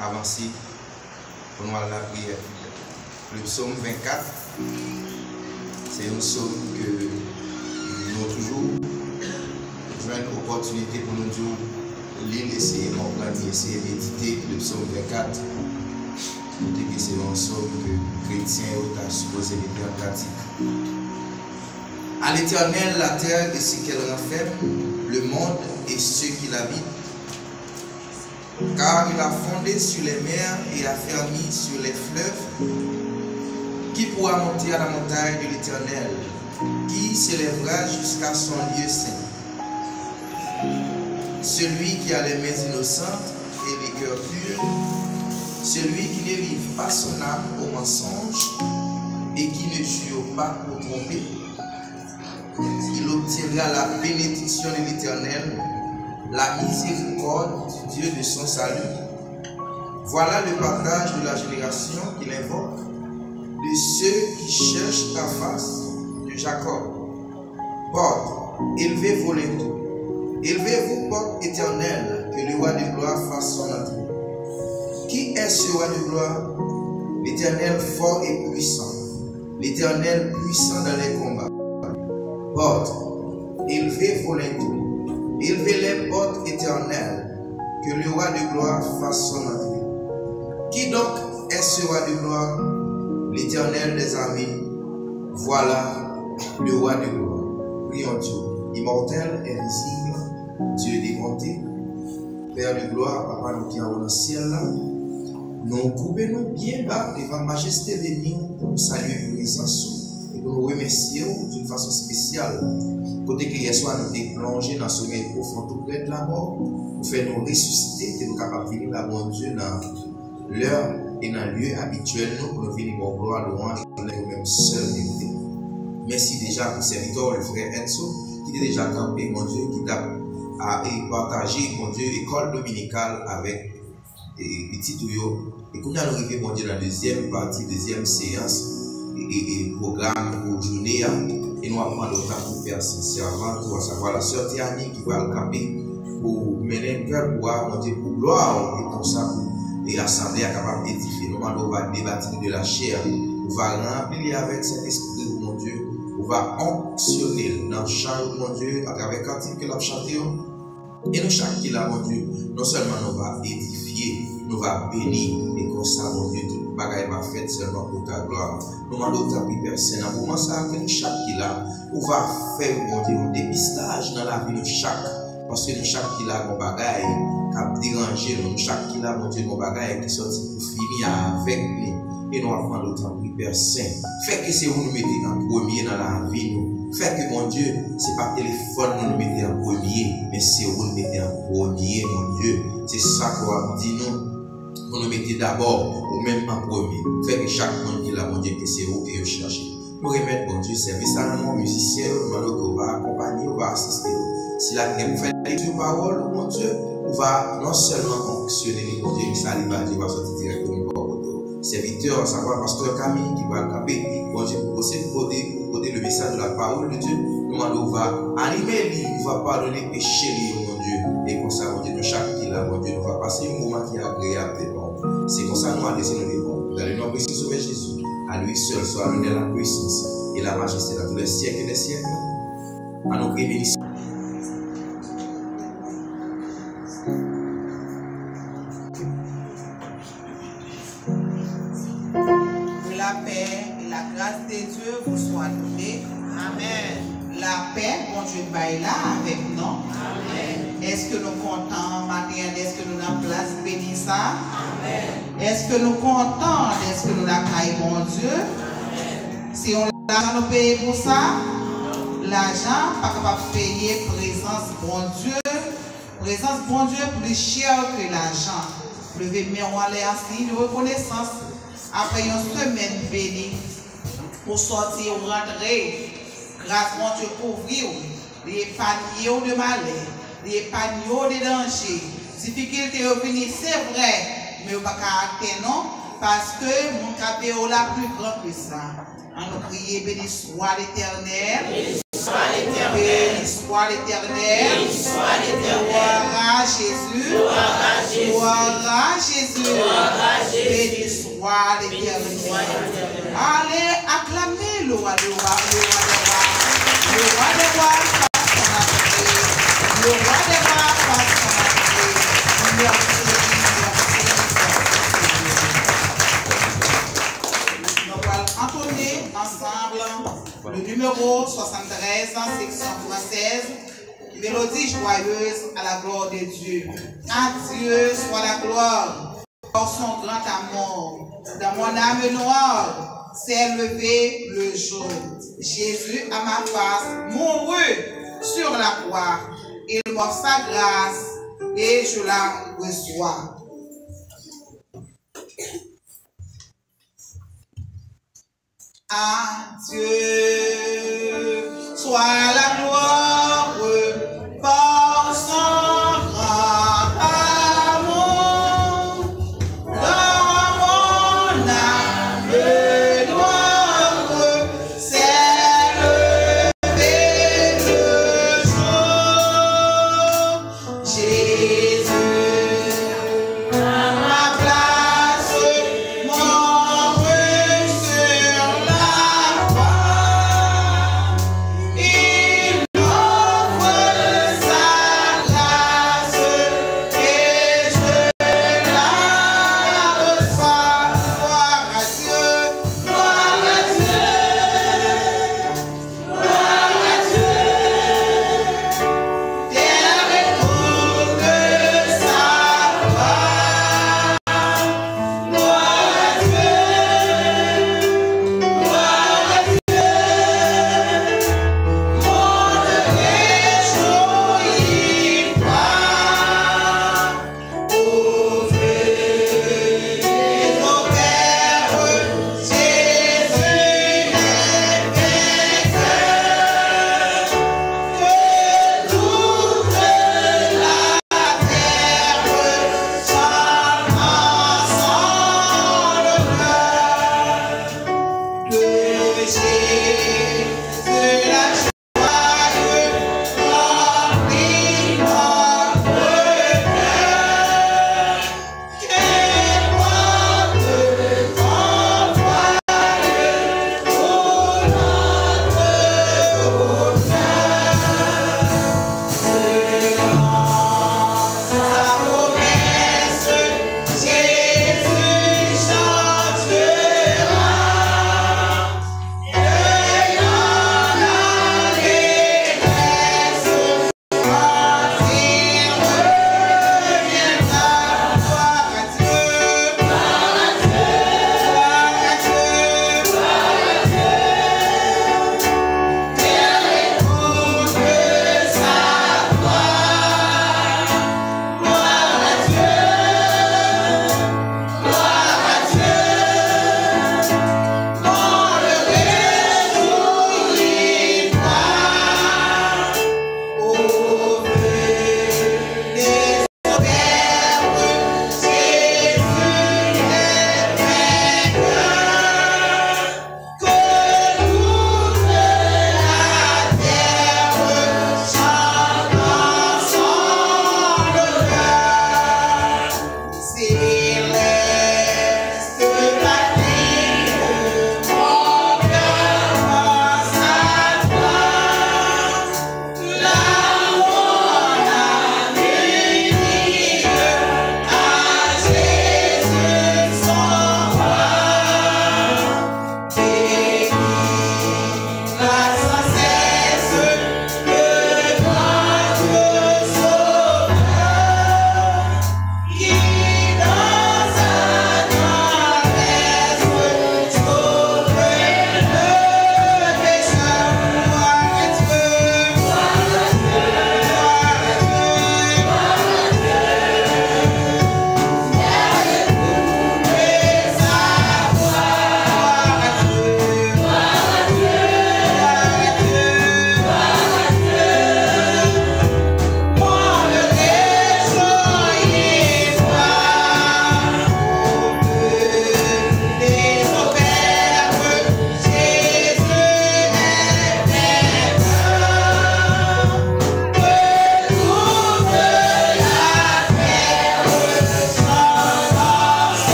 avancer pour nous à la prière. Le psaume 24, c'est un psaume que nous avons toujours une opportunité pour nous lire, essayer de comprendre, essayer de méditer le psaume 24. C'est un psaume que les chrétiens ont supposé mettre en pratique. À l'Éternel, la terre et ce qu'elle renferme, le monde et ceux qui l'habitent. Car il a fondé sur les mers et a fermé sur les fleuves. Qui pourra monter à la montagne de l'Éternel? Qui s'élèvera jusqu'à son lieu saint? Celui qui a les mains innocentes et les cœurs purs, celui qui ne livre pas son âme au mensonge et qui ne jure pas pour tromper, il obtiendra la bénédiction de l'Éternel, la miséricorde du Dieu de son salut. Voilà le partage de la génération qu'il invoque, de ceux qui cherchent ta face, de Jacob. Porte, élevez vos linteaux, élevez-vous, porte éternelle, que le roi de gloire fasse son entrée. Qui est ce roi de gloire? L'Éternel fort et puissant, l'Éternel puissant dans les combats. Porte, élevez vos linteaux, élevez les portes éternelles, que le roi de gloire fasse son entrée. Qui donc est ce roi de gloire? L'Éternel des armées, voilà le roi de gloire. Prions Dieu, immortel, invisible, Dieu des bontés, Père de gloire, Papa nous qui avons dans le ciel là, nous coupons bien bas devant la majesté de nous pour saluer une présence et pour nous remercier d'une façon spéciale. Côté que hier soir nous sommes plongés dans ce sommeil profond tout près de la mort, pour faire nous ressusciter et nous capables de venir là, bon Dieu, dans l'heure et dans le lieu habituel, nous, pour nous venir pour gloire, louange, nous même seul vérité. Merci déjà pour ce serviteur, le frère Enzo, qui est déjà campé, mon Dieu, qui t'a partagé, mon Dieu, école dominicale avec les petits tuyaux. Et quand nous arrivons, mon Dieu, dans la deuxième partie, deuxième séance et programme pour journée, et nous apprenons le temps pour faire sincèrement, pour savoir la sœur Tiani qui va le camper pour mener un cœur pour mon Dieu, pour gloire, et comme ça, et l'assemblée est capable d'édifier. Nous va débattre de la chair, on va remplir avec cet esprit, mon Dieu, on va onctionner dans le chant, mon Dieu, à travers le cantique que nous avons chanté. Et nous, chaque qui là, mon Dieu, non seulement nous va édifier, nous va bénir, et comme ça, mon Dieu, tout le bagage va faire seulement pour ta gloire. Nous demandons ta prière, Seigneur, à un moment ça, que nous, chaque qui là, on va faire, mon Dieu, un dépistage dans la vie de chaque. Parce que nous, chaque qui là, mon bagage, qui a dérangé, nous, chaque qui là, mon Dieu, mon bagage, qui sorti pour finir avec nous. Et nous avons d'autant plus Père Saint. Fait que c'est vous nous mettez en premier dans la vie, nous. Fait que mon Dieu, c'est pas téléphone nous mettez en premier, mais c'est vous nous mettez en premier, mon Dieu. C'est ça qu'on va dire nous. Vous nous mettez d'abord, ou même en premier. Fait que chaque monde qui l'a, mon Dieu, que c'est vous que vous cherchez. Nous remettons, mon Dieu, service à nos musiciens, nous va accompagner, on va assister. Si la vous faites lecture parole, mon Dieu, on va non seulement fonctionner, mon Dieu, mais ça va sortir directement. Serviteur, savoir pasteur Camille qui va camper, bon Dieu, pour poser le message de la parole de Dieu, nous va animer, il va pardonner péché, mon Dieu, et comme ça, mon Dieu, de chaque qui là, mon Dieu, nous va passer un moment qui est agréable. C'est comme ça, nous allons laisser nos démons. Dans le nom de Jésus, à lui seul soit l'honneur, la puissance et la majesté dans tous les siècles et les siècles. À nos bénédictions. La paix et la grâce de Dieu vous soient données. Amen. La paix, bon Dieu, va là avec nous. Amen. Est-ce que nous comptons, Marie, est-ce que nous avons place béni ça? Amen. Est-ce que nous comptons, est-ce que nous avons bon Dieu? Amen. Si on l'a nous payer pour ça, l'argent pas capable de payer présence bon Dieu. Présence bon Dieu plus cher que l'argent. Levez miroir les assis de reconnaissance. Après une semaine bénie, pour sortir ou rentrer, grâce à Dieu couvrir, les paniers de malheur, les paniers de danger, difficulté au venir, c'est vrai, mais on ne peut pas atteindre non, parce que mon capé est la plus grande que ça. On nous crie, béni soit l'Éternel. Béni soit l'Éternel. Béni soit l'Éternel. Béni soit l'Éternel. Gloire à Jésus. Gloire à Jésus. Gloire à Jésus. Gloire à Jésus. Béni soit l'Éternel. Allez acclamer le roi de roi, le roi de roi. Le roi de roi passe son entrée. Le roi de roi passe son entrée. Merci, merci. Nous allons entonner ensemble le numéro 73 en section française. Mélodie joyeuse à la gloire de Dieu. À Dieu soit la gloire pour son grand amour. Dans mon âme noire s'est levé le jour. Jésus à ma face mourut sur la croix. Il m'offre sa grâce et je la reçois. À Dieu soit la gloire pour son grand amour. Dans mon âme noire s'est levé le jour. Jésus à ma place mourut sur la croix. Il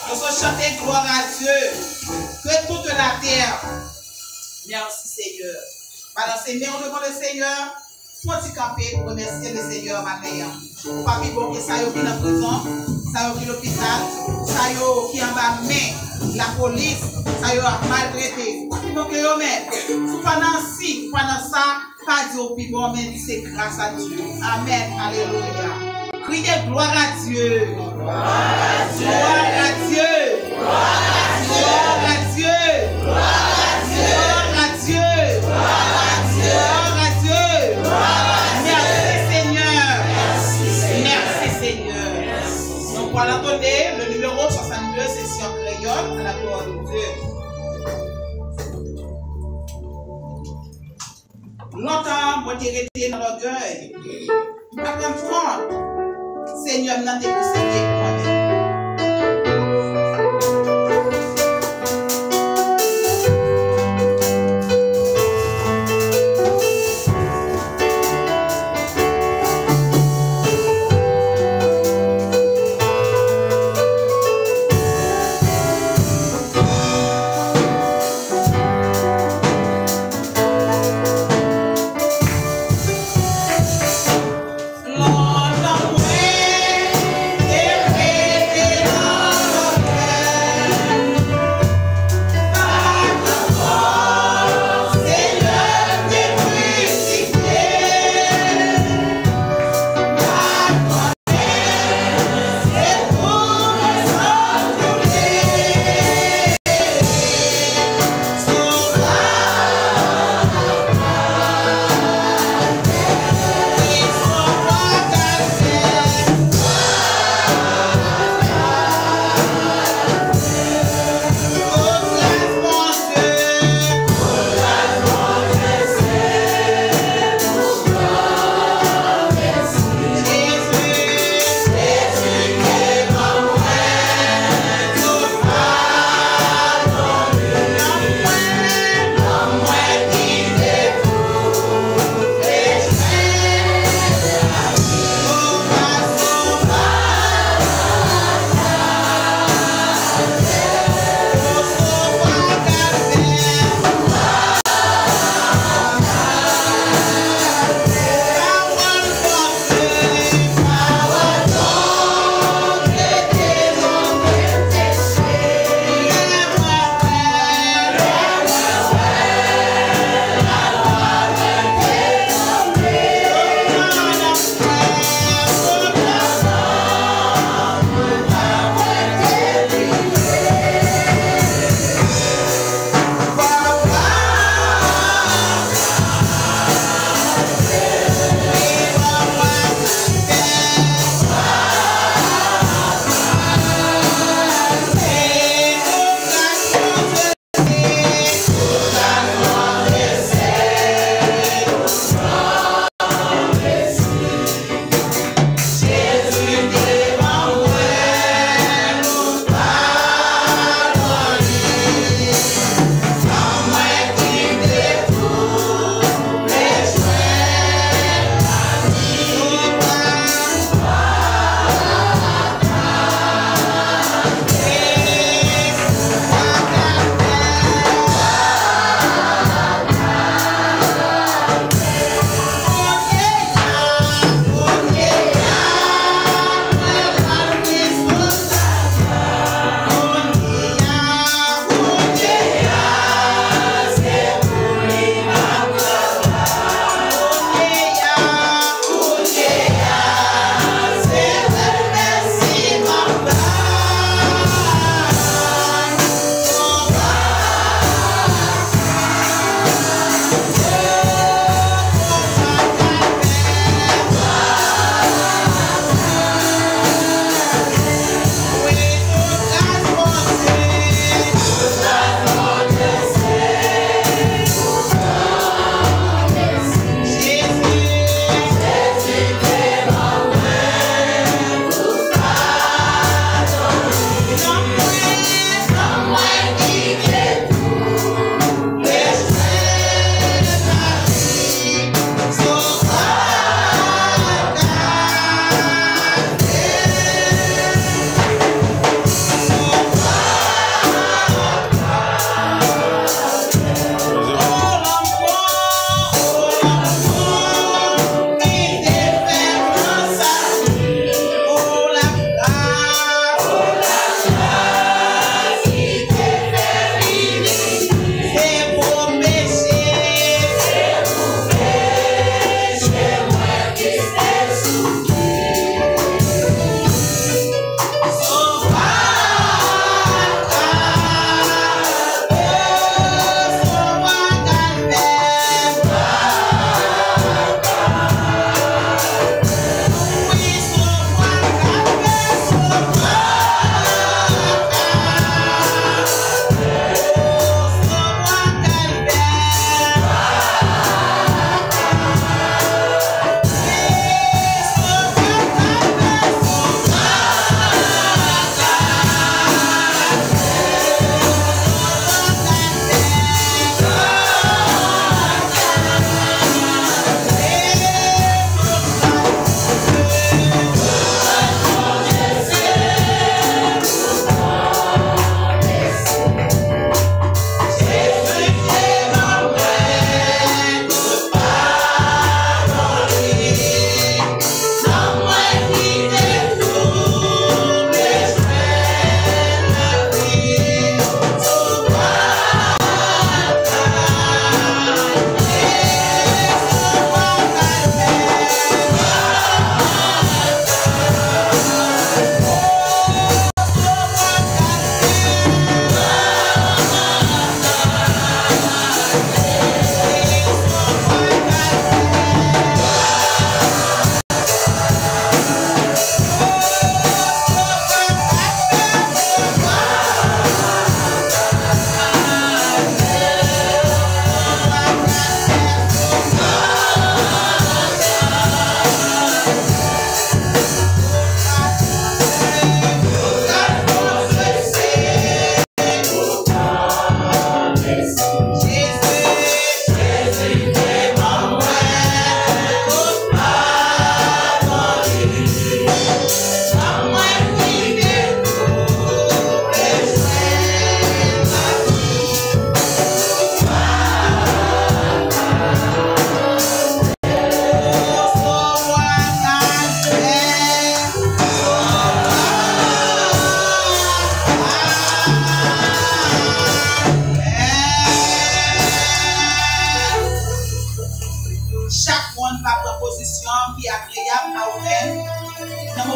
Nous allons chanter gloire à Dieu. Que toute la terre. Merci Seigneur. Madame Seigneur, devant le Seigneur, faut-il camper pour remercier le Seigneur matin. Pour pas vivre que ça y est qui est en prison, ça y est qui est l'hôpital, ça y est qui est en bas main, la police, ça y est maltraité. Donc, pendant ça, pas dire au plus bon, mais c'est grâce à Dieu. Amen. Alléluia. Criez gloire à Dieu. Gloire à Dieu. Gloire à Dieu. Gloire à Dieu. Gloire à Dieu. Gloire à Dieu. Gloire à Dieu. Gloire à Dieu. Gloire à Dieu. Merci Seigneur. Merci Seigneur. Donc voilà donner le numéro 62, c'est sur crayon à la gloire de Dieu. Longtemps, moi j'ai resté dans l'orgueil. Par contre, Seigneur m'a dit que c'est moi. Lord, I'm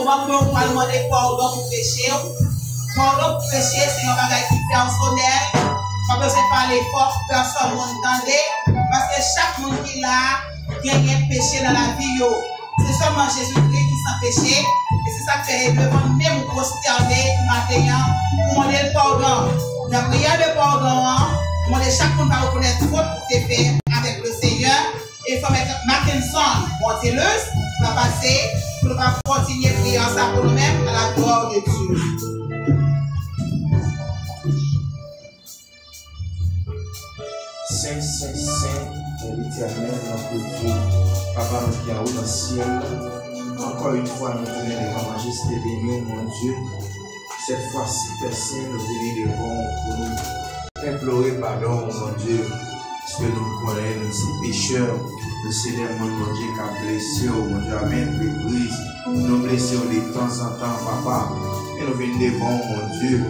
moment que on va demander pardon pour péché. Pardon pour péché, c'est un bagage qui est personnel. Pas besoin de parler fort, personne ne m'entendait. Parce que chaque monde qui l'a, gagne un péché dans la vie. C'est seulement Jésus-Christ qui s'en péché. Et c'est ça que fait devant même pour prosterner matin pour demander le pardon. La prière de pardon, demander chaque monde va reconnaître faute pour ses faits avec le Seigneur. Et il faut mettre Mackinson, Montelus, va passer pour continuer à prier ça pour nous-mêmes à la gloire de Dieu. Saint, Saint, Saint, l'Éternel, notre Dieu, Papa, nous qui est dans le ciel, encore une fois, nous tenons devant majesté de nous, mon Dieu. Cette fois-ci, Père Saint, nous venons devant pour nous implorer pardon, mon Dieu, parce que nous connaissons, nous sommes pécheurs. Le Seigneur, mon Dieu, qui a blessé, mon Dieu, a même l'église. Nous blessons de temps en temps, Papa, et nous venons devant, mon Dieu.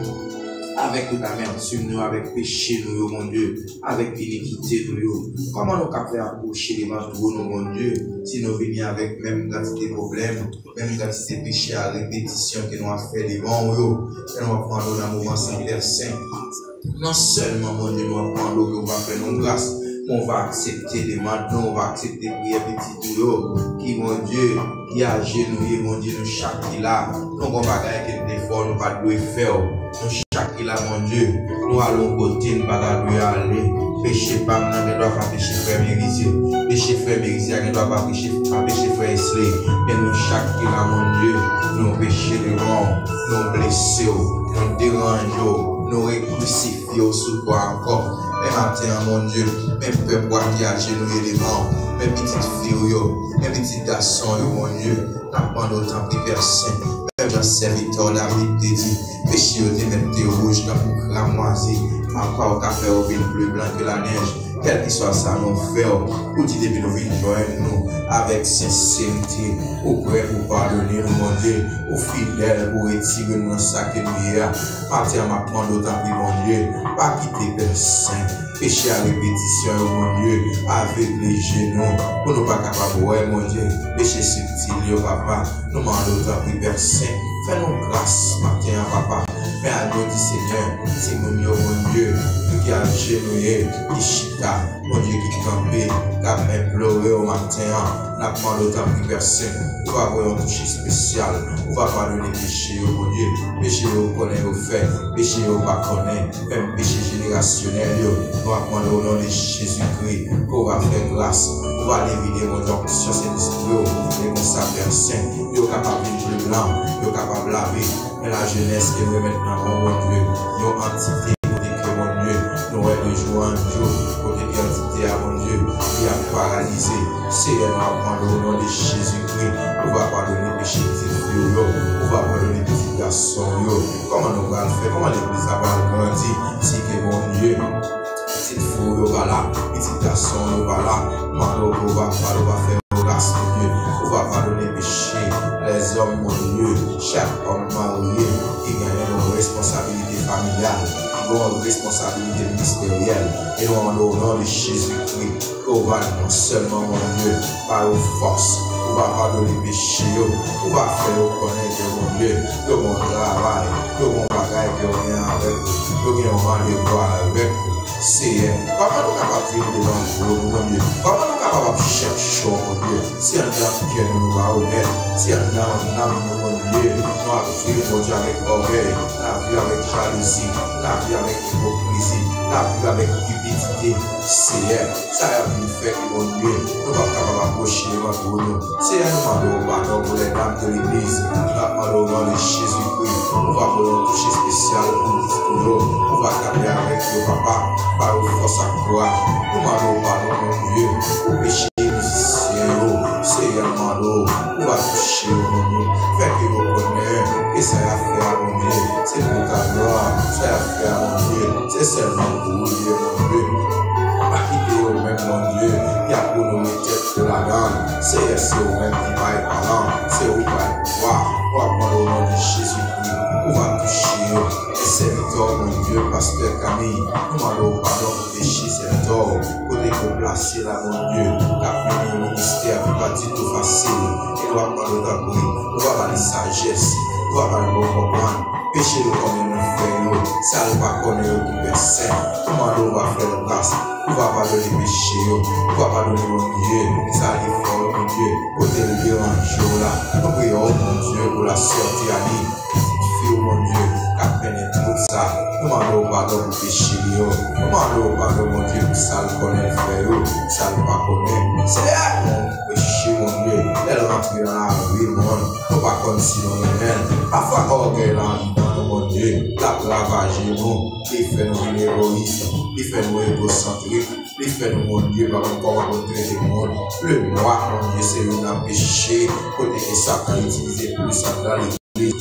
Avec toute amertume, nous, avec péché, nous, mon Dieu, avec iniquité, nous, comment nous pouvons approcher devant nous, mon Dieu, si nous venons avec même quantité de problèmes, même quantité de péché à répétition que nous avons fait devant nous, et nous allons prendre dans le moment sans Père Saint. Non seulement, mon Dieu, nous allons prendre l'eau, on va faire nos grâces, on va accepter les maintenant, on va accepter les prières petites tout qui, mon Dieu, qui a agenouillé, mon Dieu, nous chaque qui là, nous allons pas gagner des efforts, nous pas de faire. Nous chaque là, mon Dieu, nous allons côté, nous pas aller. Péché pas, nous ne doit pas pécher frère Mérisier. Péché frère Mérisier, nous ne doit pas pécher frère Esley. Mais nous chaque là, mon Dieu, nous péchons devant, nous blessons, nous dérangeons, nous crucifions sous toi encore. Mais matin, mon Dieu, même peuple qui a agenouillé devant, mes petites filles, mes petits garçons, mon Dieu, n'apprends autant de Père Saint. Même dans serviteur David te dit, péché te mettre rouge dans pour cramoiser, encore qu'à faire au plus blanc que la neige. Quel que soit ça, nous faisons, pour dire depuis nous venons joindre nous avec sincérité, au prêt pour pardonner nous, mon Dieu, au fidèle pour retirer nous dans ça que nous y a. Matin, m'apprendre autant que mon Dieu, pas quitter Père Saint, péché à répétition, mon Dieu, avec les genoux, pour nous pas capables, ouais, mon Dieu, péché subtil, papa, nous demandons autant que Père Saint, fais-nous grâce, matin, papa. Mais à nous, Seigneur, c'est mon Dieu, qui a genouillé, qui chita, mon Dieu qui campait, qui a imploré au matin, n'a pas d'autant que personne, on va avoir un toucher spécial, on va pardonner les péchés, mon Dieu, péché au connaît au fait, péché au pas connaît, même péché générationnel, on va prendre au nom de Jésus-Christ, qu'on va faire grâce, on va l'éviter, mon Dieu, sur cet esprit, et qu'on s'appelle saint, on est capable de plus blanc, on est capable de laver. Mais la jeunesse qui est maintenant, mon Dieu, nos entités, mon Dieu, nous de jour en jour, côté entité à mon Dieu, qui a paralysé. C'est elle va prendre au nom de Jésus-Christ, on va pardonner les péchés de filles, on va pardonner les petits garçons. Comment nous allons faire, comment l'église va grandir, si que mon Dieu, petite fille va là, petit garçon va là, on va faire grâce, mon Dieu, on va pardonner les péchés. Les hommes, mon Dieu, chaque homme marié qui gagne une responsabilité familiale, qui a une responsabilité ministérielle, et nous en au nom de Jésus-Christ, qu'on va non seulement, mon Dieu, par aux forces, on va pardonner les péchés, on va faire reconnaître, mon Dieu, que mon travail, que mon bagage, que rien avec vous, que rien rendez-vous avec vous. C'est comment nous capables de devant vous, mon Dieu, comment nous capables de chercher, mon Dieu, si on a qui nous va honnête, si on a un âme, mon Dieu, nous avons vu, mon Dieu, avec orgueil, nous avons vu avec jalousie, nous avons vu avec hypocrisie, nous avons vu avec cupidité. C'est ça a vu fait, mon Dieu, nous sommes capables d'approcher devant nous. C'est un demande au pardon pour les dames de l'église, nous demandons au nom de Jésus-Christ, on va pour un toucher spécial pour nous, on va taper avec le papa. Par force à croire, nous demandons pardon, mon Dieu, au péché musicien, c'est un mano, on va toucher, mon Dieu, fait que nous connaissons, et ça a fait à mon Dieu, c'est pour ta gloire, ça a fait à mon Dieu, c'est seulement pour vous, mon Dieu, pas quitter au même, mon Dieu, il y a pour nous mettre de la dame, c'est au même qui va être parlant, c'est au va pouvoir, on va prendre au nom de Jésus-Christ, on va toucher, serviteur, mon Dieu, pasteur Camille, nous demandons pardon pour péché, serviteur, côté qu'on place là, mon Dieu, qu'a fini le ministère, qui va dire tout facile, et nous va prendre notre bruit, nous va parler sagesse, nous va parler bon comprendre. Péché nous comme nous faisons, ça nous va connaître tout personne. Comment nous va faire grâce, nous va pardonner les péchés, nous va pardonner mon Dieu, nous allons faire mon Dieu, pour te lever un jour là. Nous prions mon Dieu pour la sortie à lui. Mon Dieu, la peine tout ça. Nous demandons pardon pour péché, nous demandons pardon, mon Dieu, pour ça le connaît, frère, ça le pas connaît. C'est mon péché, mon Dieu. Elle rentre dans la vie, mon nous pas comme si nous même. Parfois, orgueil dans mon Dieu, la lavage, nous, il fait nous égoïstes, il fait nous égocentriques, il fait nous, mon Dieu, par rapport à notre monde. Le moi, mon Dieu, c'est un péché, côté que ça a utilisé pour ça dans les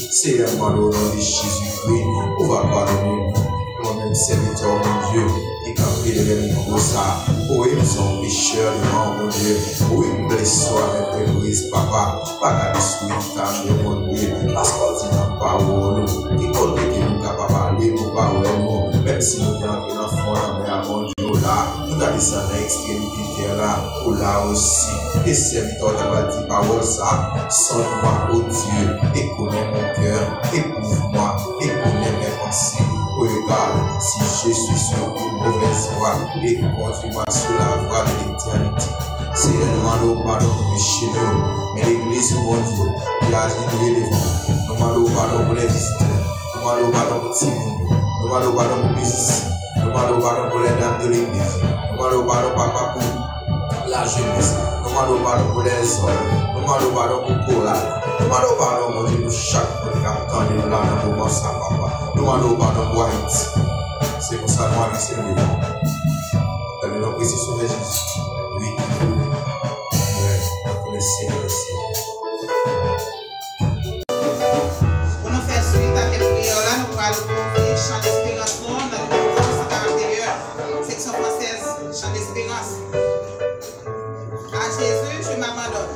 c'est un mal au nom de Jésus-Christ. On va pardonner moi-même, serviteur, mon Dieu, et quand il est venu pour ça, oui, nous sommes pécheurs, mon Dieu, oui, nous blessons avec l'église, papa, pas qu'à discuter, mon Dieu, parce qu'on dit dans la parole, qui compte que nous sommes capables de parler, nous parlons, même si nous sommes un enfant, mais à mon Dieu, là, nous avons des extrémités là, ou là aussi, et serviteur de la dit parole, ça, sans moi, oh Dieu, et connais mon cœur, éprouve-moi, et connais mes pensées. Regarde, si je suis sur une mauvaise voie, et conduis-moi sur la voie de l'éternité. C'est un demande pardon pour les péchés, mais l'église, mon Dieu, qui a généré les vents. Nous demandons pardon pour les visiteurs, nous demandons pardon pour les nous demandons pardon pour les musiciens, nous demandons pardon pour les dames de l'église, nous demandons pardon, papa, pour la jeunesse, nous demandons pardon pour les hommes, nous demandons pardon pour Coral, nous demandons pardon, mon Dieu, pour chaque capitaine de là dans le moment, ça, papa. Nous demandons pardon pour Haïti. C'est pour ça que moi, c'est le nom. Dans le nom précis sur Jésus. Oui. Pour le Seigneur, le Seigneur. Pour nous faire suite à cette prière-là, nous allons ouvrir Chant d'Espérance dans le numéro 141, section française, Chant d'Espérance. À Jésus, je m'abandonne.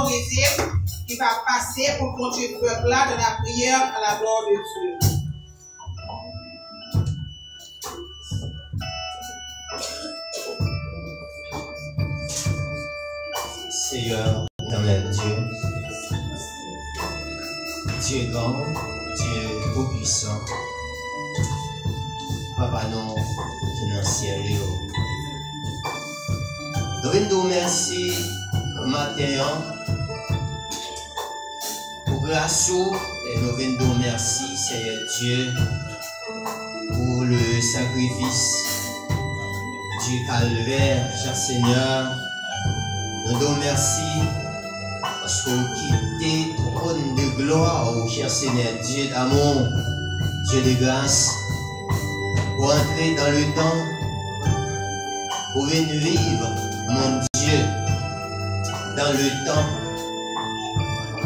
résine qui va passer pour conduire le peuple là de la prière à la gloire de Dieu. Seigneur, éternel Dieu, Dieu grand, Dieu tout-puissant, Papa non, qui est dans le ciel. Nous venons merci matin pour grâce et nous venons merci Seigneur Dieu pour le sacrifice du calvaire, cher Seigneur. Nous te remercions parce que vous quittez le trône de gloire, cher Seigneur, Dieu d'amour, Dieu de grâce, pour entrer dans le temps, pour venir vivre, mon Dieu, dans le temps,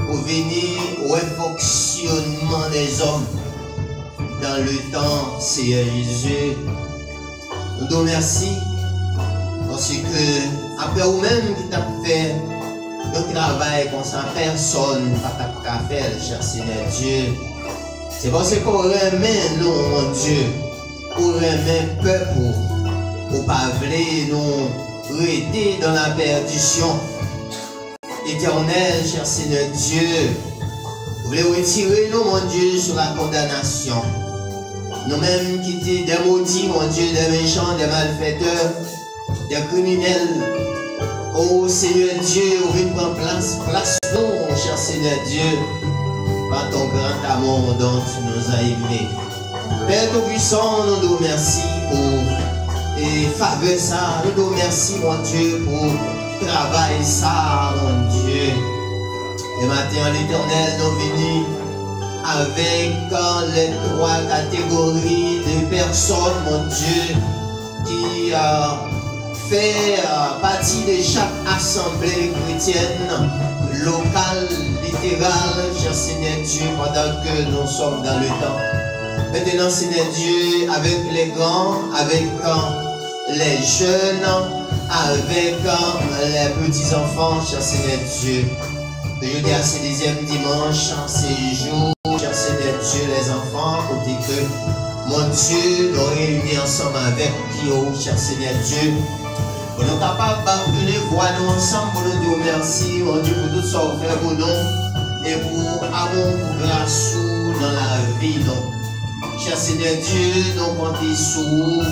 pour venir au fonctionnement des hommes, dans le temps, Seigneur Jésus. Nous te remercions parce que après vous-même qui t'a fait le travail comme ça, personne ne t'a faire, cher Seigneur Dieu. C'est parce qu'on remet nous, mon Dieu, pour remet le peuple, pour pas vouloir nous rester dans la perdition. Éternel, cher Seigneur Dieu, vous voulez retirer nous, mon Dieu, sur la condamnation. Nous-mêmes qui étions des maudits, mon Dieu, des méchants, des malfaiteurs, des criminels. Oh Seigneur Dieu, vous venez prendre place nous, mon cher Seigneur Dieu, par ton grand amour dont tu nous as aimés. Père Tout-Puissant, nous te remercions pour faveur ça, nous te remercions, mon Dieu, pour travail ça, mon Dieu. Et maintenant, l'Éternel, nous venons avec les trois catégories de personnes, mon Dieu, qui fait partie de chaque assemblée chrétienne, locale, littérale, cher Seigneur Dieu, pendant que nous sommes dans le temps. Maintenant, Seigneur Dieu, avec les grands, avec les jeunes, avec les petits-enfants, cher Seigneur Dieu. Jeudi à ce 10e dimanche, ces jours, cher Seigneur Dieu, les enfants, côté que, mon Dieu, nous réunir ensemble avec Pio, cher Seigneur Dieu. Pour nous capables de voir nous ensemble, pour nous dire merci, mon Dieu, pour tout ça fait pour nous et pour amour, pour grâce dans la vie. Non. Cher Seigneur Dieu, nous comptons sur vous,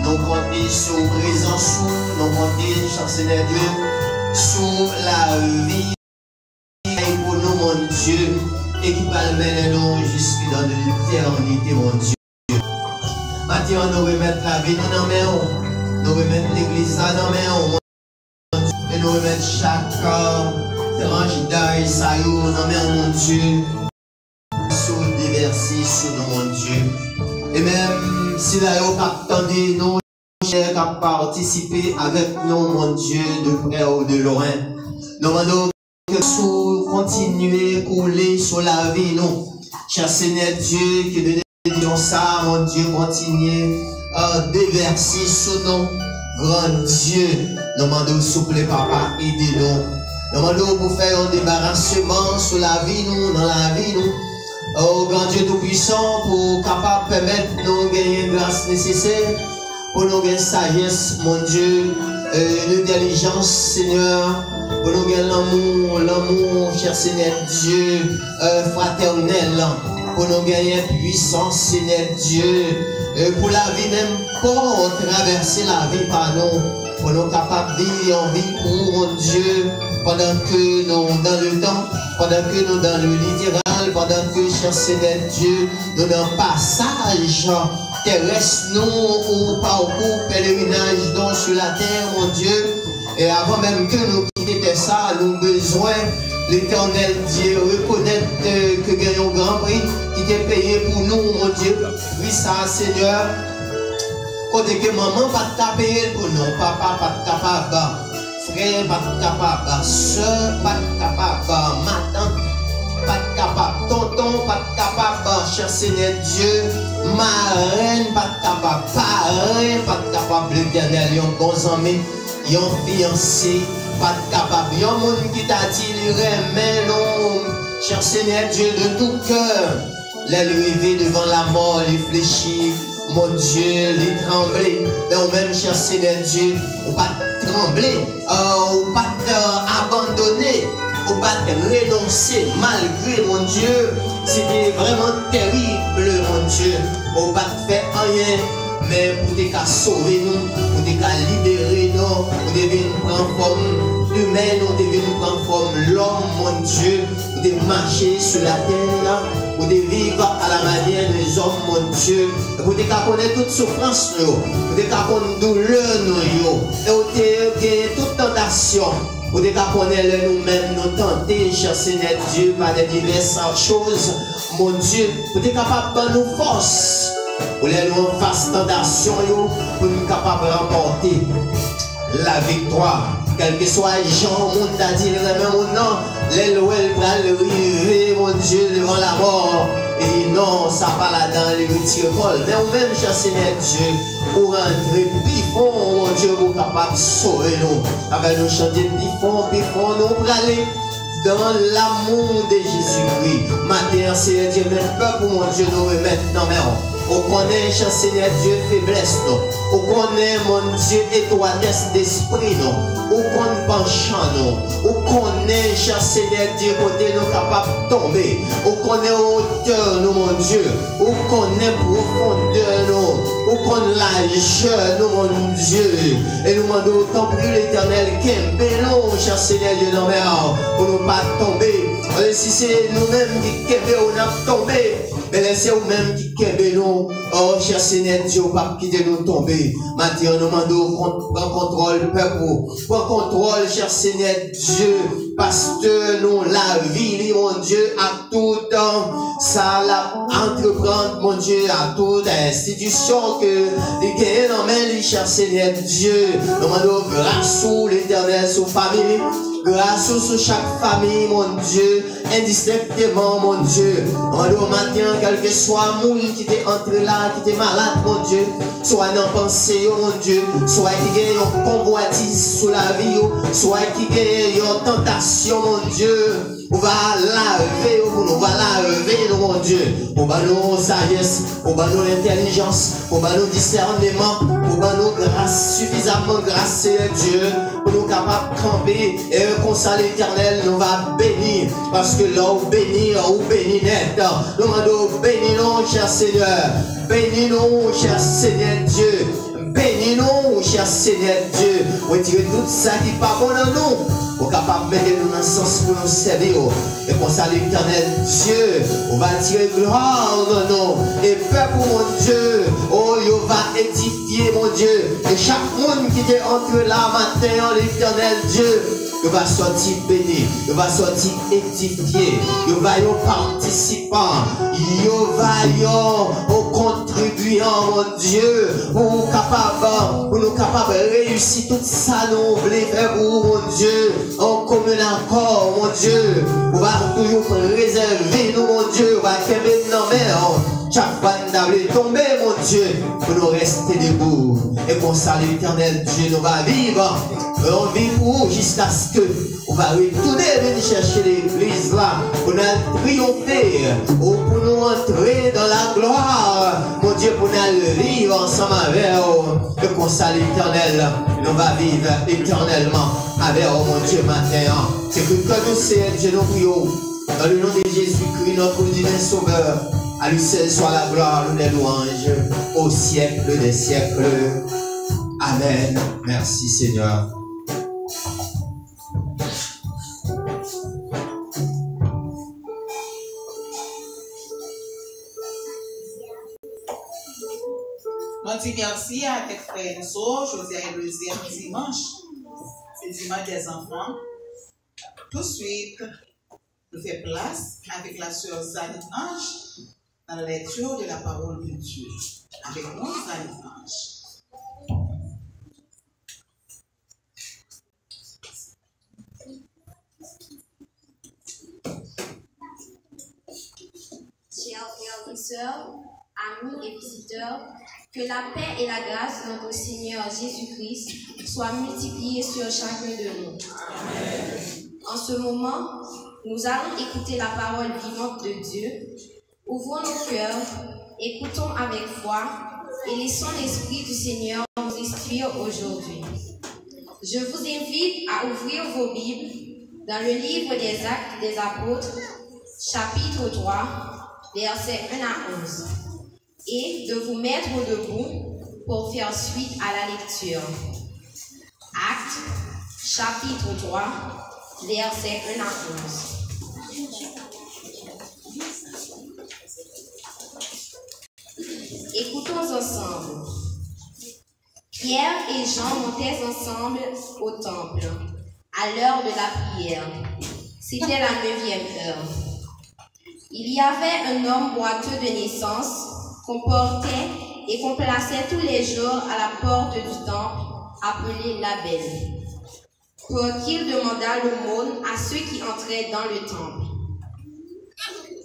nous comptons sur présence, nous comptons, cher Seigneur Dieu, sur la vie pour nous, mon Dieu, et qui va mener nous jusque dans l'éternité, mon Dieu. Maintenant, nous remettons la vie dans nos mains. Nous remettons l'église dans nos mains, et nous remettons chaque tranche d'ail, ça y est, dans nos mains, mon Dieu, sous déversé sur nous, mon Dieu. Et même si là, vous attendez, nous, chers, à participer avec nous, mon Dieu, de près ou de loin, nous demandons que sous continuer à couler sur la vie, nous, cher Seigneur Dieu, que de dire ça, mon Dieu, continuer déverser sur nous, grand Dieu. Nous demandons, s'il vous plaît, Papa, aidez-nous. Nous demandons pour faire un débarrassement sur la vie, nous, dans la vie, nous. Oh, grand Dieu tout-puissant, pour capable permettre nous de gagner une grâce nécessaire, pour nous gagner sagesse, mon Dieu, l'intelligence, Seigneur, pour nous gagner l'amour, cher Seigneur Dieu, fraternel, pour nous gagner puissance, Seigneur Dieu. Pour la vie même, pour traverser la vie par nous, pour nous capables de vivre en vie pour mon Dieu, pendant que nous dans le temps, pendant que nous dans le littéral, pendant que, cher Seigneur Dieu, nous dans le passage terrestre, nous, ou parcours pèlerinage donc sur la terre, mon Dieu, et avant même que nous quittions ça, nous avons besoin, l'Éternel Dieu, reconnaître que gagnons un grand prix qui t'est payé pour nous, mon Dieu. Oui, ça, Seigneur. Côté que maman va te payer pour nous, papa va te capable, frère va te capable, soeur va te capable, ma tante va te capable, tonton va te capable, cher Seigneur Dieu, ma reine va te capable, parrain va te capable, l'Éternel, yon bon ami, yon fiancé, pas capable. Il y a un monde qui t'a dit, mais non, cher Seigneur Dieu, de tout cœur, les lever devant la mort, les fléchir, mon Dieu, les trembler. Mais au même, cher Seigneur Dieu, on va trembler, on va abandonner, on va renoncer, malgré, mon Dieu, c'était vraiment terrible, mon Dieu. On va faire rien, mais pour te sauver nous, pour te libérer nous, pour devenir prendre forme humaine, pour devenir prendre forme l'homme, mon Dieu, pour te marcher sur la terre, pour te vivre à la manière des hommes, mon Dieu, pour te connaître toute souffrance, pour te connaître douleur, et pour te gagner toute tentation. Pour te connaître nous-mêmes, nous tenter, cher Seigneur Dieu, par des diverses choses, mon Dieu, pour te capable de nous force. Pour les nous fasse tentation, pour nous capables de remporter la victoire. Quel que soit les gens, le monde a dit, les lois pour arriver, mon Dieu, devant la mort. Et non, ça pas là-dedans, les retire vol. Mais au même, cher Seigneur Dieu, pour rentrer pifon, mon Dieu, pour capable de sauver nous. Avec nous chanter pifon, nous pour aller dans l'amour de Jésus-Christ. Matin, Seigneur Dieu, même peuple, mon Dieu, nous remettre dans mes rangs. On connaît, cher Seigneur Dieu, faiblesse, non. On connaît, mon Dieu, étroitesse d'esprit, non. On connaît penchant, non. On connaît, cher Seigneur Dieu, côté nous capables de tomber. On connaît hauteur, nous, mon Dieu. On connaît profondeur, nous. On connaît largeur, nous, mon Dieu. Et nous demandons autant plus l'Éternel qu'un cher Seigneur Dieu, dans mes rangs, pour nous pas tomber. Si c'est nous-mêmes qui on a tombé. Mais laissez vous-même qui kebe nous. Oh, cher Seigneur Dieu, pas quitter nous tomber. Maintenant, nous demandons, prends contrôle, peuple. Prends contrôle, cher Seigneur Dieu. Pasteur, nous, la vie, mon Dieu, à tout temps. Ça, la entreprendre, mon Dieu, à toute institution que les gagnent dans main, cher Seigneur Dieu. Nous demandons grâce sur l'Éternel, sur famille. Grâce sur chaque famille, mon Dieu, indistinctement, mon Dieu. En le matin, quel que soit le monde qui t'est entré là, qui t'est malade, mon Dieu, soit dans pensée, mon Dieu, soit qui gagne une convoitise sur la vie, soit qui gagne une tentation, mon Dieu. On va laver, on va laver, mon Dieu. On va nous sagesse, on va nous intelligence, on va nous discernement, on va nous grâce, suffisamment grâce, Dieu, pour nous capables de camper et reconcilier l'Éternel, nous va bénir. Parce que là, on bénit net. Nous demandons, bénis-nous, cher Seigneur. Bénis-nous, cher Seigneur Dieu. Bénis-nous, cher Seigneur Dieu. Retirez tout ça qui n'est pas bon dans nous. Pour capable de mettre nous dans le sens pour nous servir. Et pour ça, l'Éternel Dieu, on va tirer gloire dans nous. Et peuple, mon Dieu, oh, il va édifier, mon Dieu. Et chaque monde qui est entré là matin, l'Éternel Dieu, il va sortir béni, il va sortir édifié, il va y participant, il va y contribuant, mon Dieu, pour nous capables de réussir tout ça, nous voulons faire pour mon Dieu, en commun accord, mon Dieu, on va toujours préserver nous, mon Dieu, on va faire maintenant, chaque fois nous tomber, mon Dieu, pour nous rester debout. Et pour ça, l'Éternel Dieu, nous va vivre. On vit pour jusqu'à ce que on va retourner venir chercher l'église là, pour nous triompher, ou pour nous entrer dans la gloire. Mon Dieu, pour nous vivre ensemble avec vous. Et pour ça, l'Éternel, nous va vivre éternellement avec vous, mon Dieu, maintenant. C'est que nous c'est Dieu, nous prions. Dans le nom de Jésus-Christ, notre divin Sauveur. À lui seul soit la gloire, les louanges, au siècle des siècles. Amen. Merci Seigneur. On dit merci à tes frères et sœurs. Aujourd'hui est le deuxième dimanche. C'est dimanche des enfants. Tout de suite, je fais place avec la sœur Zanit Ange dans la lecture de la parole de Dieu. Avec nous, Zanit Ange. Chers frères et sœurs, amis et visiteurs, Que la paix et la grâce de notre Seigneur Jésus-Christ soient multipliées sur chacun de nous. Amen. En ce moment, nous allons écouter la parole vivante de Dieu. Ouvrons nos cœurs, écoutons avec foi et laissons l'Esprit du Seigneur nous instruire aujourd'hui. Je vous invite à ouvrir vos Bibles dans le livre des Actes des Apôtres, chapitre 3, versets 1 à 11, et de vous mettre debout pour faire suite à la lecture. Actes, chapitre 3, versets 1 à 11. Écoutons ensemble. Pierre et Jean montaient ensemble au temple, à l'heure de la prière. C'était la 9e heure. Il y avait un homme boiteux de naissance qu'on portait et qu'on plaçait tous les jours à la porte du temple, appelé la Belle, pour qu'il demandât l'aumône à ceux qui entraient dans le temple.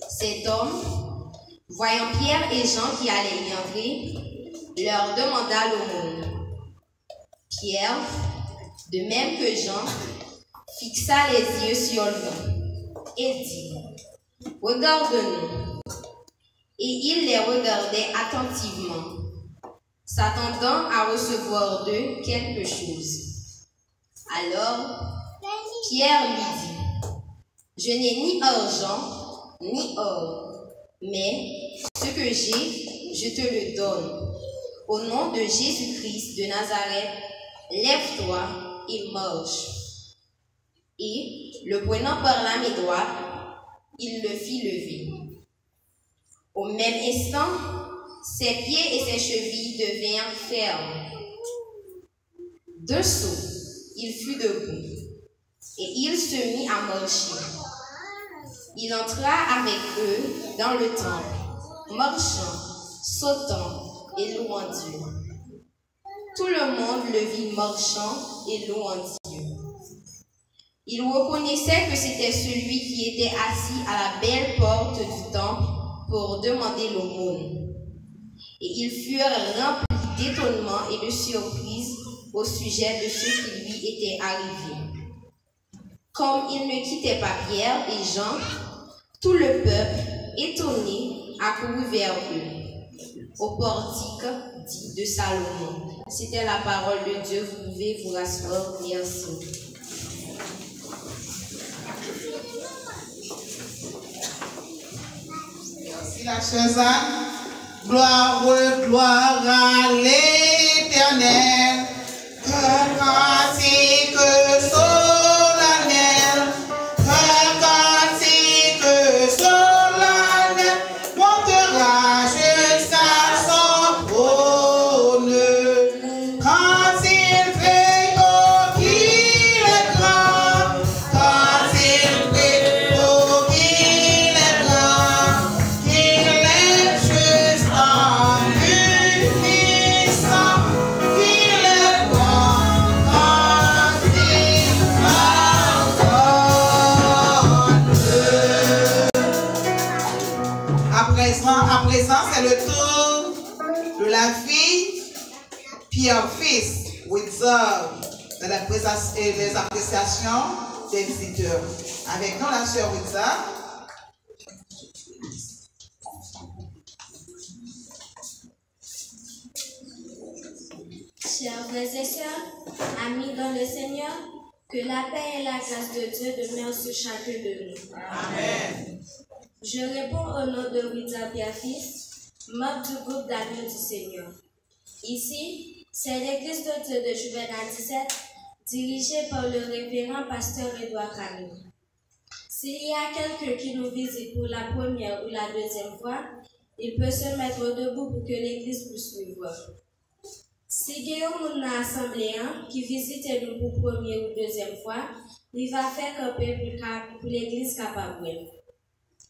Cet homme, voyant Pierre et Jean qui allaient y entrer, leur demanda l'aumône. Pierre, de même que Jean, fixa les yeux sur lui et dit: « Regarde-nous. » Et il les regardait attentivement, s'attendant à recevoir d'eux quelque chose. Alors, Pierre lui dit: « Je n'ai ni argent, ni or, mais ce que j'ai, je te le donne. Au nom de Jésus-Christ de Nazareth, lève-toi et marche. » Et, le prenant par la main droite, il le fit lever. Au même instant, ses pieds et ses chevilles devinrent fermes. D'un saut, il fut debout, et il se mit à marcher. Il entra avec eux dans le temple, marchant, sautant et louant Dieu. Tout le monde le vit marchant et louant Dieu. Il reconnaissait que c'était celui qui était assis à la belle porte du temple pour demander l'aumône. Et ils furent remplis d'étonnement et de surprise au sujet de ce qui lui était arrivé. Comme ils ne quittaient pas Pierre et Jean, tout le peuple, étonné, accourut vers eux, au portique dit de Salomon. C'était la parole de Dieu. Vous pouvez vous rasseoir. Merci. Merci la chose. Gloire à l'Éternel. Un cantique solennel. Un cantique solennel montera jusqu'à son trône. Quand il fait qu'il est grand, quand il fait qu'il est grand, qu'il est juste en unissant, qu'il est bon quand il pardonne. À présent, c'est le tour de la fille Pierre Fils, Windsor, dans les appréciations des visiteurs. Avec nous, la sœur Windsor. Chers frères et sœurs, amis dans le Seigneur, que la paix et la grâce de Dieu demeurent sur chacun de nous. Amen. Je réponds au nom de Windsor Pierre Fils, membre du groupe d'amis du Seigneur. Ici, c'est l'église de Dieu de Juvénal 17, dirigée par le révérend pasteur Edouard Camille. S'il y a quelqu'un qui nous visite pour la première ou la deuxième fois, il peut se mettre debout pour que l'église puisse nous voir. Si Guillaume n'a assemblé qui visite nous pour première ou deuxième fois, il va faire camper pour l'église capable.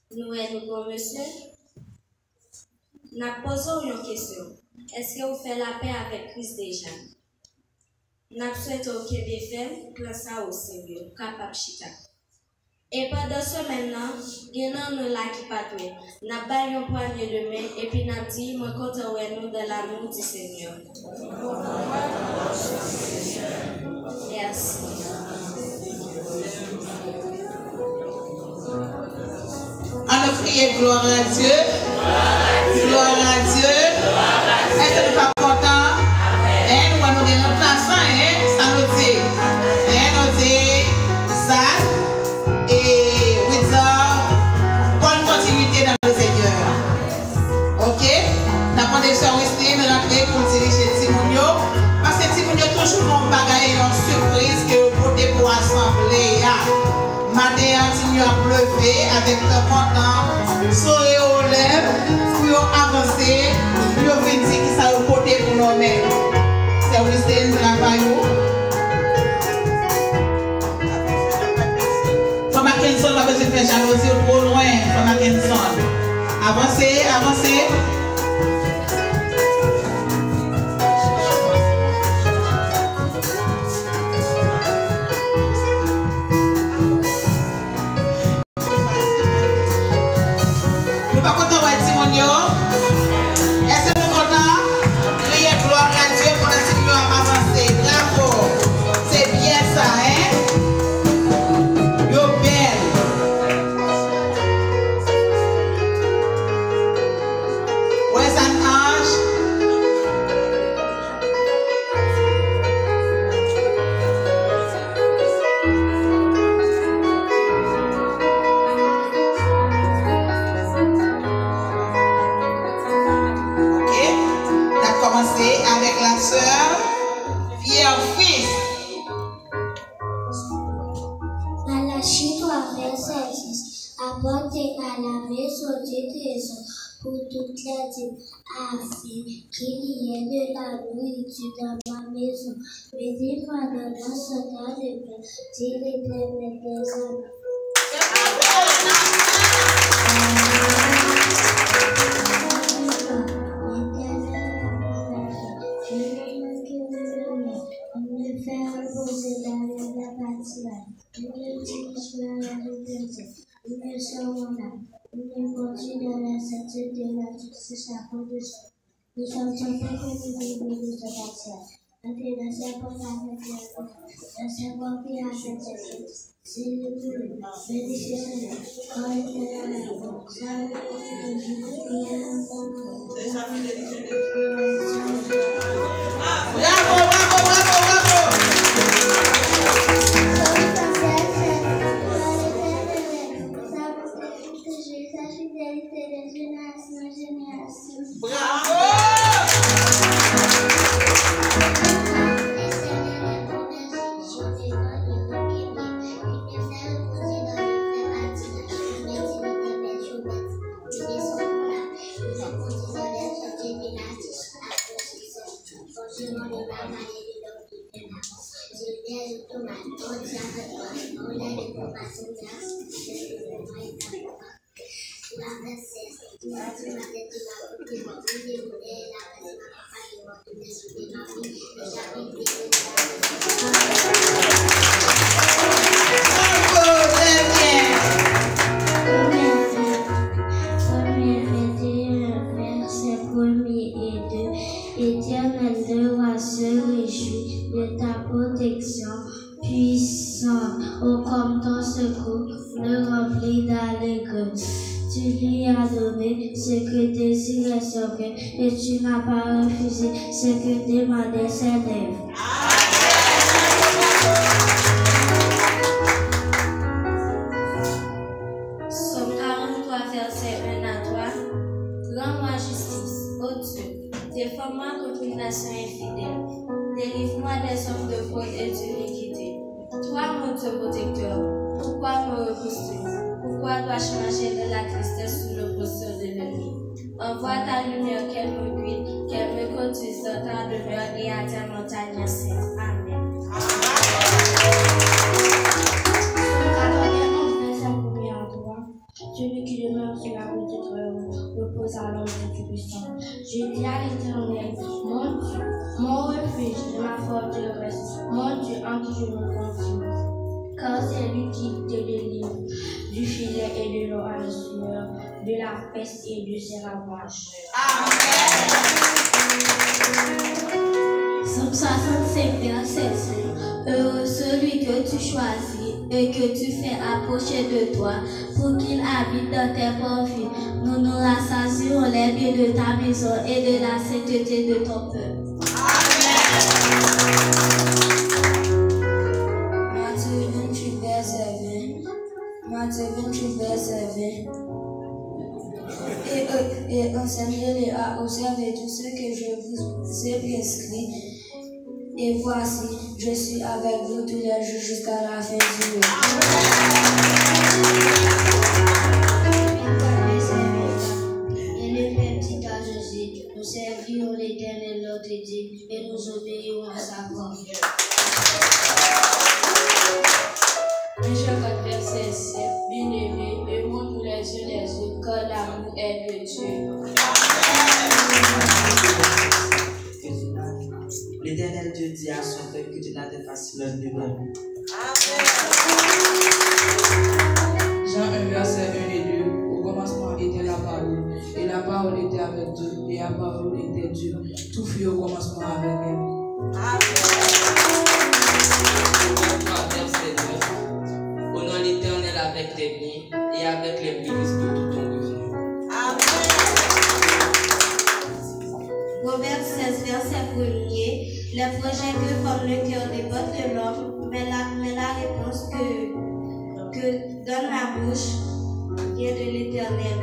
Nous et bon monsieur, nous posons une question. Est-ce que vous faites la paix avec Christ déjà? Nous souhaitons que les femmes, classe ça au Seigneur, capable chita. Et pendant ce maintenant, il y en a nous là qui patouent. N'a pas une poignée de main et puis n'a dit, moi content nous dans l'amour du Seigneur. Merci. On a prié gloire à Dieu. Gloire à Dieu. Est-ce que nous sommes contents? Nous allons nous remplacer. Ça nous dit. Nous dit ça. Et bonne continuité dans le Seigneur. Ok? Nous avons des soeurs ici, nous avons créé pour diriger Timonio. Parce que Timonio toujours mon bagage une surprise que vous portez pour assembler. Matin, Timonio a pleuvé avec le content, sourire aux lèvres, pour avancer, pour venir dire que ça vous porter pour nous-mêmes. C'est où c'est un travail. Mackinson va besoin de faire jalousie trop loin, Mackinson. Avancez, avancez. Nous pas contents de Timonio. Est-ce que nous contents? Criez gloire à Dieu pour le Timonio à avancer. Bravo. C'est bien ça, hein? Avec la sœur Pierre-Fils. Malachie 3, verset 6. Apportez à la maison du trésor pour toutes les types, afin qu'il y ait de la nourriture dans ma maison. Mettez-moi dans mon soldat de pain, dit l'Éternel des armées. Faire reposer dans la pâturage, nous dirigons la repentance, nous ne serons là, nous nous conduisons dans la sainteté de la justice à condition. Nous sommes champés que nous vivons de ce pâturage. Entrez dans sa porte avec la porte, dans sa porte et à cette justice. C'est le plus, bénéficiez quand il est là, salut, bravo, bravo, bravo, bravo. Bravo! Éternel, le roi se réjouit de ta protection, puissant, ô comme ton secours, le remplit d'allégresse. Tu lui as donné ce que désirait son cœur, et tu n'as pas refusé ce que demandaient ses lèvres. Somme 43, verset 1 à 3. Rends-moi justice, ô Dieu. Défends-moi contre une nation infidèle. Délivre-moi des hommes de faute et d'iniquité. Toi, mon Dieu protecteur, pourquoi me repousses-tu? Pourquoi dois-je marcher de la tristesse sous l'opposition de l'ennemi? Envoie ta lumière, qu'elle me guide, qu'elle me conduise dans ta demeure et à ta montagne sainte. Amen. Celui qui demeure sur la route du Très-Haut repose à l'ombre du Tout-Puissant. Je dis à l'Éternel, mon Dieu, mon refuge, ma forteresse, mon Dieu en qui je me confie. car c'est lui qui te délivre du filet et de l'eau à la sueur, de la peste et de ses ravages. Somme 65, verset 5. Heureux celui que tu choisis et que tu fais approcher de toi pour qu'il habite dans tes profits. Nous nous rassasierons les biens de ta maison et de la sainteté de ton peuple. Matthieu 28, verset 20. Matthieu 28, verset 20. Et enseignez-les à observer tout ce que je vous ai prescrit. Et voici, je suis avec vous tous les jours jusqu'à la fin du monde. Et le Père dit à Jésus, nous servirons l'Éternel notre Dieu et nous obéirons à sa parole. Jean 4, verset 7. Bien-aimés, aimons-nous les uns les autres, car l'amour est de Dieu. L'Éternel Dieu dit à son peuple que tu n'as de facile devant lui. Jean 1, verset 1 et 2. Au commencement était la parole, et la parole était avec Dieu, et la parole était Dieu. Tout fut au commencement avec elle. Verset 2. Honore l'Éternel avec tes biens et avec les bénéfices de tout ton revenu. Proverbe 16, verset 1er. Les projets que forme le cœur débordent de l'homme, mais la réponse que donne la bouche vient de l'Éternel.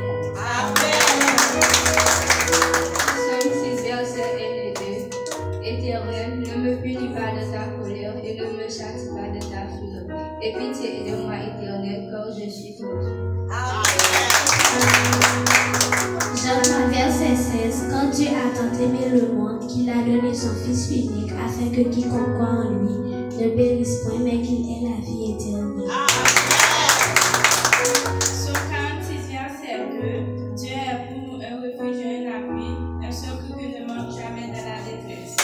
Somme 6, verset 1 et 2. Éternel, ne me punis pas de ta colère et ne me châtie pas de ta fureur. Et pitié de moi, Éternel, car je suis ton Dieu. Jean 3, verset 16. Quand Dieu a tant aimé le monde qu'il a donné son Fils unique afin que quiconque croit en lui ne périsse point mais qu'il ait la vie éternelle. Somme 46, verset 2. Dieu est pour nous un refuge et un appui, un secours qui ne manque jamais de la détresse.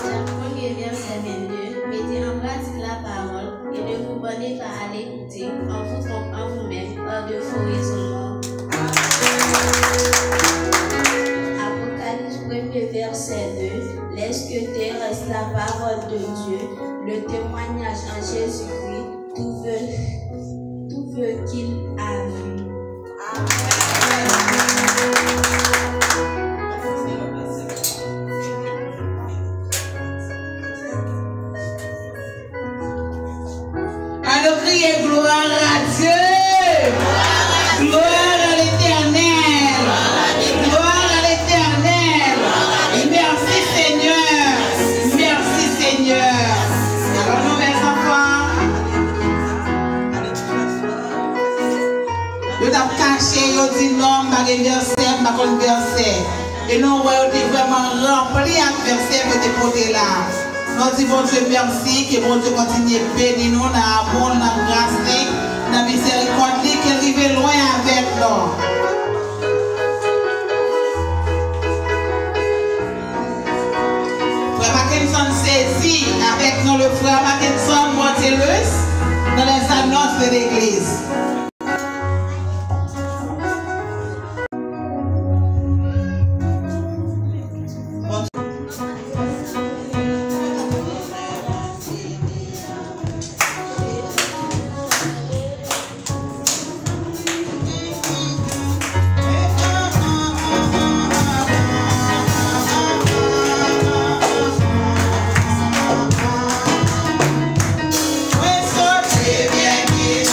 Dans le premier verset 22, mettez en pratique la parole et ne vous bornez pas à l'écouter en vous trompant vous-même par de faux raisonnements. Apocalypse 1er verset 2. Laisse que terre reste la parole de Dieu, le témoignage en Jésus-Christ, tout veut qu'il a vu. Alors criez gloire à Dieu. Gloire à l'Éternel. Gloire à l'Éternel. Et merci Seigneur. Merci Seigneur. Alors nous mes enfants, nous avons caché, nous dit non, pas de verset. Et nous avons vraiment rempli un verset que tu porté là. Nous disons bon Dieu merci, que bon Dieu continue à bénir nous, dans l'amour, dans la grâce, dans la miséricorde, qu'il arrive loin avec nous. Frère Mackinson saisit avec nous le frère Mackinson Montelus dans les annonces de l'église. Bien, bien,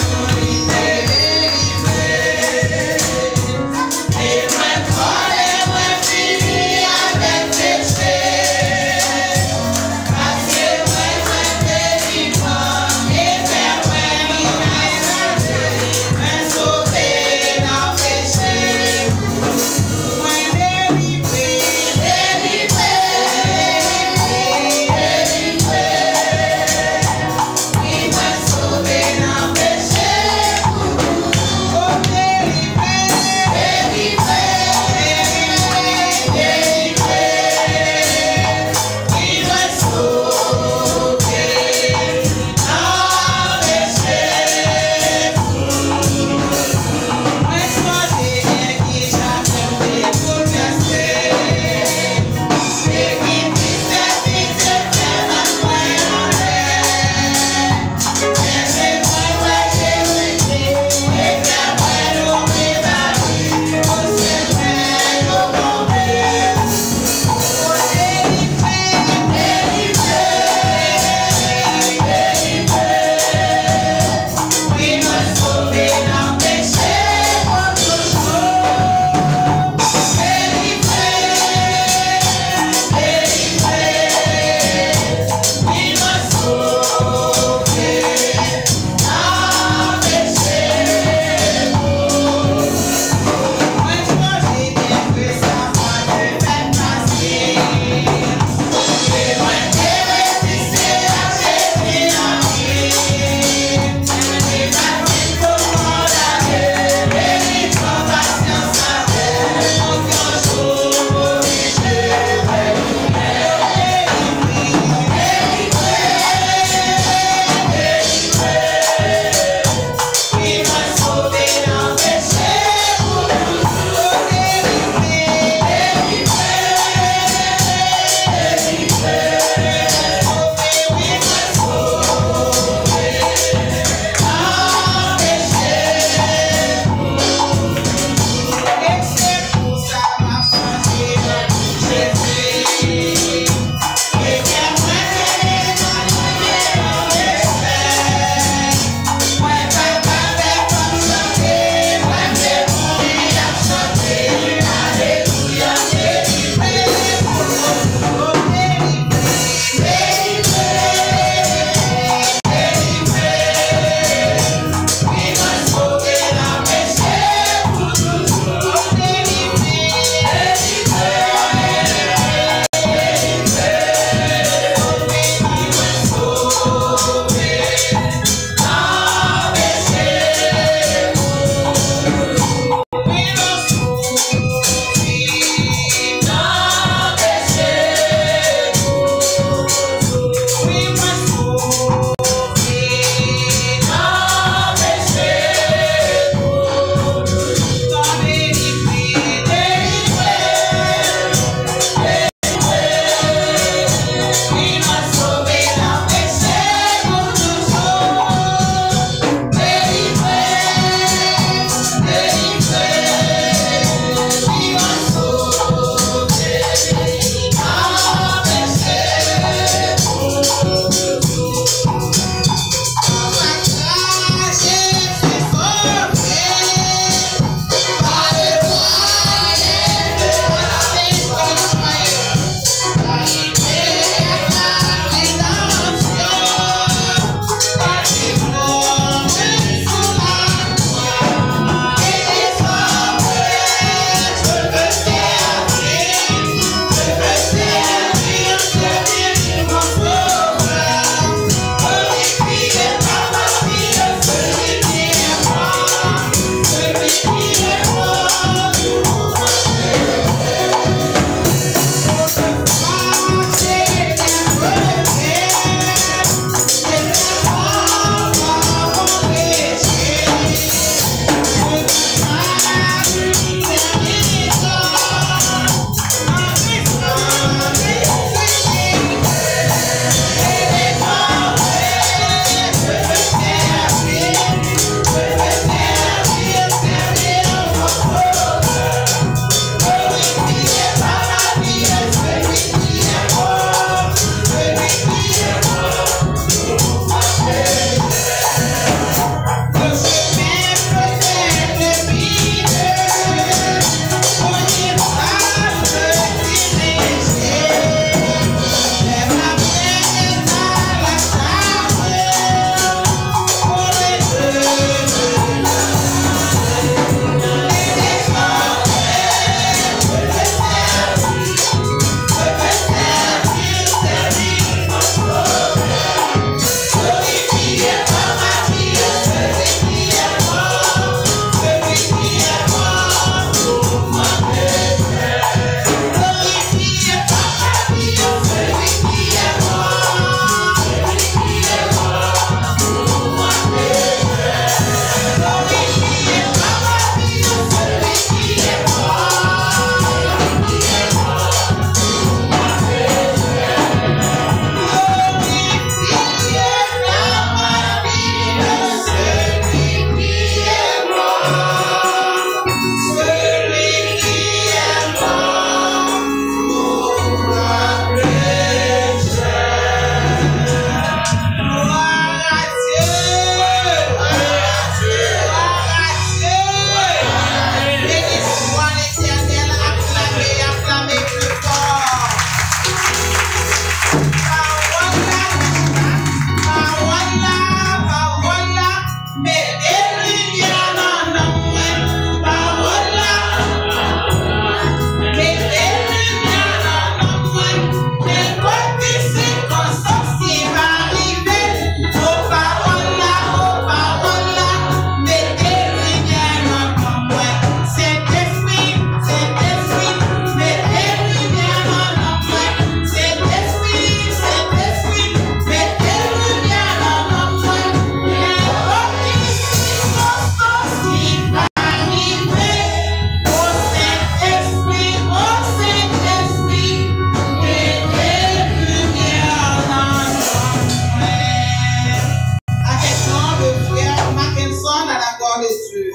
gloire de Dieu.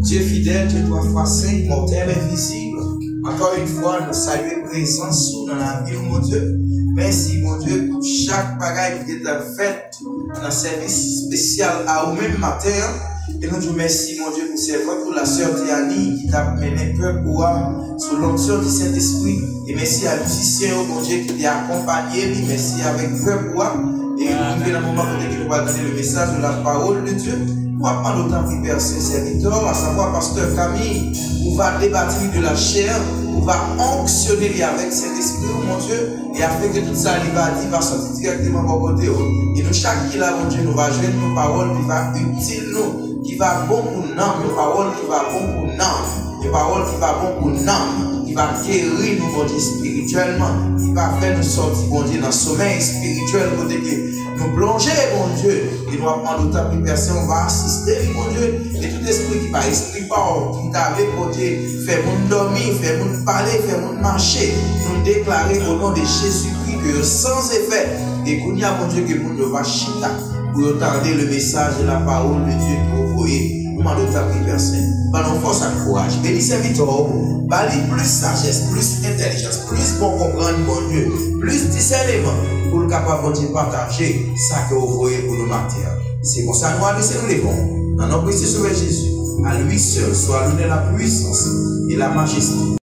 Dieu fidèle, Dieu trois fois saint, immortel, invisible. Encore une fois, nous saluons présence dans la vie, mon Dieu. Merci, mon Dieu, pour chaque bagaille qui est fait dans un service spécial à vous-même matin. Et nous disons merci, mon Dieu, pour ces voix, pour la sœur Diani qui t'a mené peur pour sous l'onction du Saint-Esprit. Et merci à Lucien, mon Dieu, qui t'a accompagné. Merci avec peur pour et nous venons dans le moment où nous va donner le message de la parole de Dieu. Nous allons prendre autant de Père Saint-Serviteur, à savoir Pasteur Camille, on va débattre de la chair, on va onctionner avec Saint-Esprit, mon Dieu, et afin que tout ça va sortir directement de mon côté. Et nous, chaque qui là, mon Dieu, nous va jouer nos paroles qui va utile nous, qui va bon pour nous, nos paroles qui va bon pour nous, nos paroles qui va bon pour nous, qui va guérir nous, mon Dieu, spirituellement, qui va faire nous sortir, mon Dieu, dans le sommeil spirituel, côté que nous plonger, mon Dieu, et nous allons prendre autant de personnes, on va assister, mon Dieu, et tout esprit qui va expliquer, qui t'avait, mon Dieu, faire mon dormir, faire mon parler, faire mon marcher, nous déclarer au nom de Jésus-Christ que sans effet, et qu'on y a, mon Dieu, que nous va chita, pour entendre le message de la parole de Dieu que vous voyez. Nous demandons autant de personnes, nous force à courage, bénis serviteur, bali plus sagesse, plus intelligence, plus pour comprendre, mon Dieu, plus discernement, pour le capable de partager ça que vous voyez pour nous matin. C'est comme ça, nous adressons les bons. Dans notre précieux Sauveur Jésus, à lui seul soit l'honneur, la puissance et la majesté.